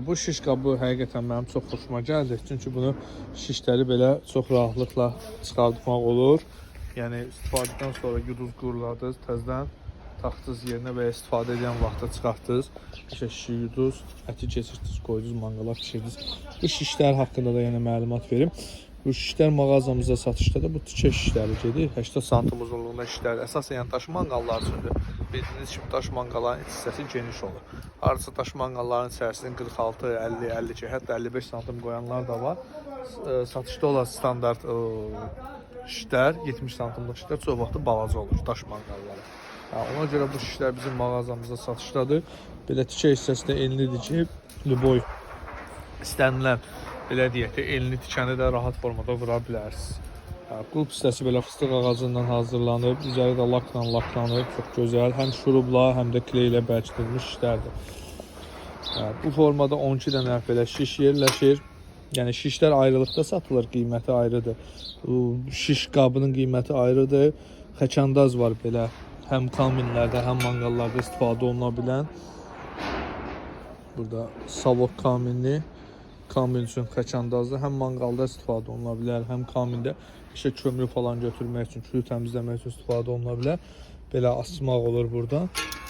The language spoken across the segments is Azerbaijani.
Bu şiş qabı həqiqətən mənim çox xoşuma gəldi. Çünki bunu şişləri belə çox rahatlıqla çıxartmaq olur. Yəni istifadədən sonra yuduz qurladınız, təzədən taxdınız yerinə və istifadə edən vaxtda çıxartdınız. Şişi yuduz, əti keçirdiniz, qoydunuz manqala pişirdiniz. Bu şişlər haqqında da yəni məlumat verim. Bu şişlər mağazamızda satışda da bu tikə şişləri gedir. 80 sm uzunluğunda şişlər. Əsasən yəni daş manqallar üçündür. Bildiyiniz kimi daş manqalların iç hissəsi geniş olur. Hardasa daş manqalların içərisində 46, 50, 52, hətta 55 sm qoyanlar da var. Satışda olan standart şişlər, 70 sm-lık şişlər çox vaxt balaca olur daş manqallara. Ona görə bu şişlər bizim mağazamızda satışdadır. Belə tikə hissəsi də enlidir ki, boy istənilən belə deyək də enli tikəni də rahat formada vura bilərsiniz. Qulp hissəsi belə fıstıq ağacından hazırlanıb, üzəri də lakla laklanıb, çox gözəl. Həm şurubla, həm də kley ilə bərkidilmiş şişlərdir. Bu formada 12 dənə belə şiş yerləşir. Yəni şişlər ayrılıqda satılır, qiyməti ayrıdır. Şiş qabının qiyməti ayrıdır. Xəkəndaz var belə. Həm kaminlərdə, həm manqallarda istifadə oluna bilən. Burada savok kaminli. Kamin üçün xəkəndazda həm manqalda istifadə oluna bilər, həm kamində işte kömür falan götürmək üçün, külü təmizləmək üçün istifadə oluna bilər. Belə asmaq olur burada.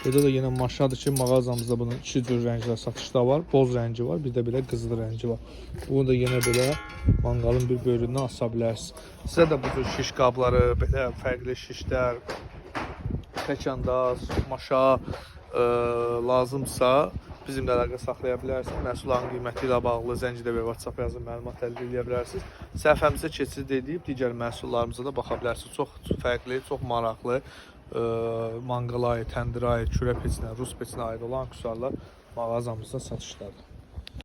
Burada da yenə maşadır ki, mağazamızda bunun 2 cür rənglər satışda var. Boz rəngi var, bir də belə qızıl rəngi var. Bunu da yenə belə manqalın bir bölümündən asa bilərsiniz. Sizə də bu cür şiş qabları, belə fərqli şişlər, xəkəndaz, maşa lazımsa bizimlə əlaqə saxlaya bilərsiniz. Məhsulların qiyməti ilə bağlı zəncidə və WhatsApp yazın məlumat əldə edə bilərsiniz. Səhifəmizə keçid edib digər məhsullarımıza da baxa bilərsiniz. Çox fərqli, çox maraqlı manqala aid, təndirə aid, kürə peçinə, rus peçinə aid olan aksesuarlar mağazamızda satışdadır.